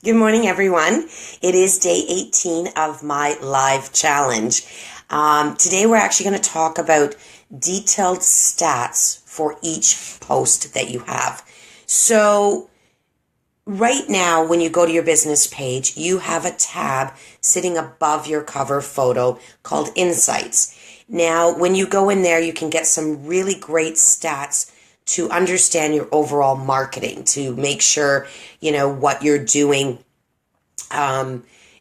Good morning, everyone. It is day 18 of my live challenge. Today, we're actually going to talk about detailed stats for each post that you have. So, right now, when you go to your business page, you have a tab sitting above your cover photo called Insights. Now, when you go in there, you can get some really great stats to understand your overall marketing, to make sure, what you're doing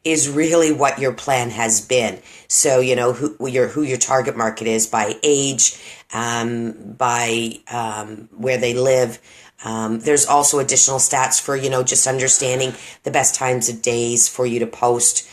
is really what your plan has been. So, who your target market is by age, by where they live. There's also additional stats for, just understanding the best times of days for you to post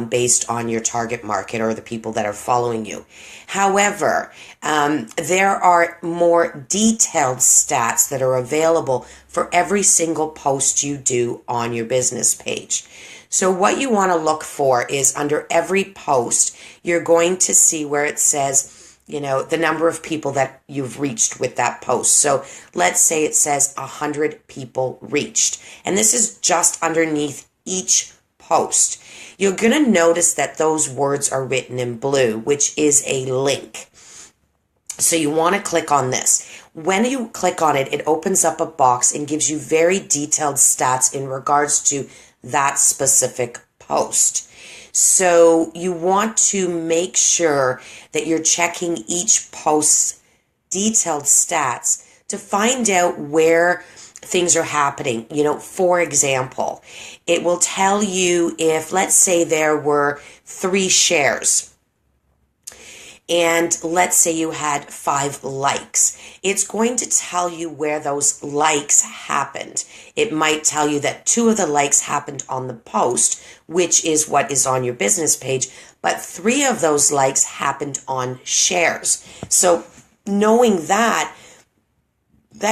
based on your target market or the people that are following you. However, there are more detailed stats that are available for every single post you do on your business page. So what you want to look for is under every post, you're going to see where it says, the number of people that you've reached with that post. So let's say it says 100 people reached, and this is just underneath each post. You're going to notice that those words are written in blue, which is a link. So you want to click on this. When you click on it, it opens up a box and gives you very detailed stats in regards to that specific post. So you want to make sure that you're checking each post's detailed stats to find out where things are happening. For example, it will tell you if, let's say, there were 3 shares. And let's say you had 5 likes. It's going to tell you where those likes happened. It might tell you that 2 of the likes happened on the post, which is what is on your business page, but 3 of those likes happened on shares. So knowing that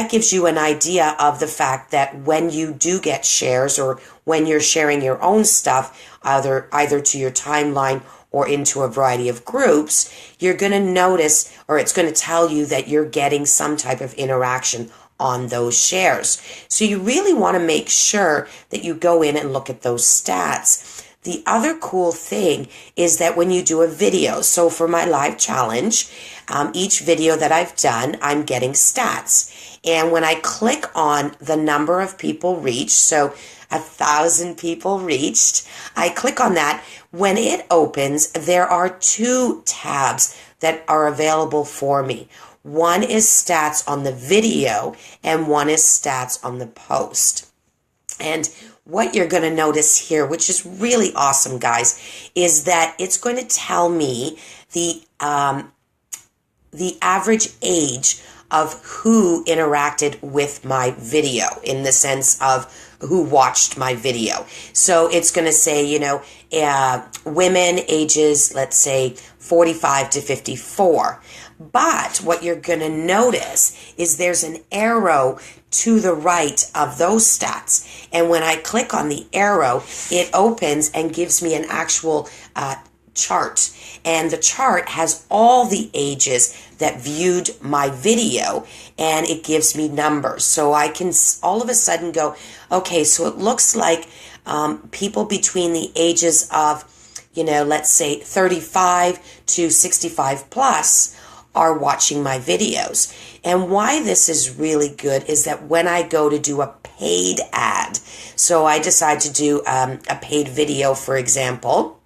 gives you an idea of the fact that when you do get shares or when you're sharing your own stuff, either to your timeline or into a variety of groups, you're going to notice, or it's going to tell you that you're getting some type of interaction on those shares. So you really want to make sure that you go in and look at those stats. The other cool thing is that when you do a video, so for my live challenge, each video that I've done, I'm getting stats. And when I click on the number of people reached, so 1,000 people reached, I click on that. When it opens, there are 2 tabs that are available for me. One is stats on the video and one is stats on the post. And what you're going to notice here, which is really awesome, guys, is that it's going to tell me the average age of who interacted with my video, in the sense of who watched my video. So it's going to say, women ages, let's say 45 to 54. But what you're going to notice is there's an arrow to the right of those stats. And when I click on the arrow, it opens and gives me an actual chart. And the chart has all the ages that viewed my video, and it gives me numbers. So I can all of a sudden go, okay, so it looks like people between the ages of, let's say 35 to 65 plus are watching my videos. And why this is really good is that when I go to do a paid ad, so I decide to do a paid video, for example,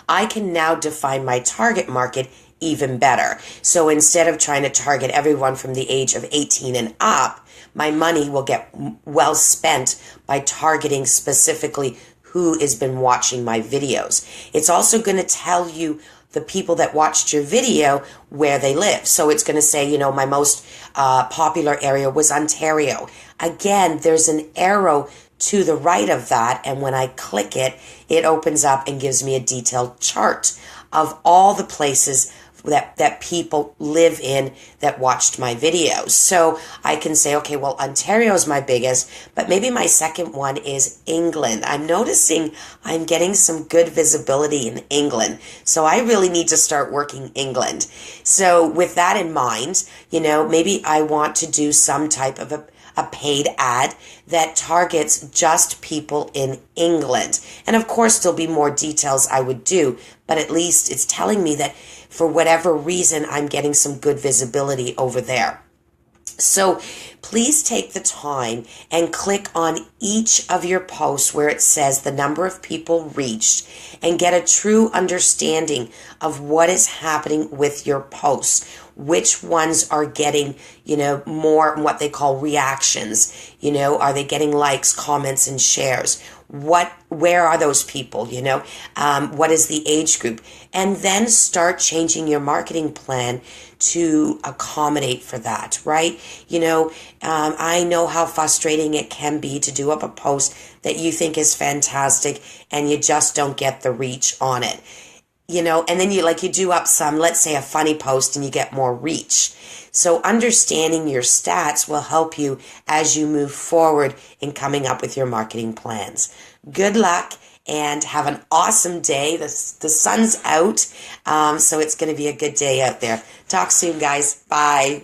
I can now define my target market even better. So instead of trying to target everyone from the age of 18 and up, my money will get well spent by targeting specifically who has been watching my videos. It's also going to tell you the people that watched your video where they live. So it's going to say, my most popular area was Ontario. Again, there's an arrow to the right of that, and when I click it, it opens up and gives me a detailed chart of all the places that people live in that watched my videos. So I can say, okay, well, Ontario is my biggest, but maybe my second one is England. I'm noticing I'm getting some good visibility in England. So I really need to start working England. So with that in mind, maybe I want to do some type of a paid ad that targets just people in England. And of course, there'll be more details I would do, but at least it's telling me that for whatever reason, I'm getting some good visibility over there. So please take the time and click on each of your posts where it says the number of people reached and get a true understanding of what is happening with your posts. Which ones are getting, more what they call reactions? Are they getting likes, comments, and shares? Where are those people? What is the age group? And then start changing your marketing plan to accommodate for that, right? I know how frustrating it can be to do up a post that you think is fantastic and you just don't get the reach on it. And then you do up some, let's say a funny post, and you get more reach. So understanding your stats will help you as you move forward in coming up with your marketing plans. Good luck and have an awesome day. The sun's out, so it's going to be a good day out there. Talk soon, guys. Bye.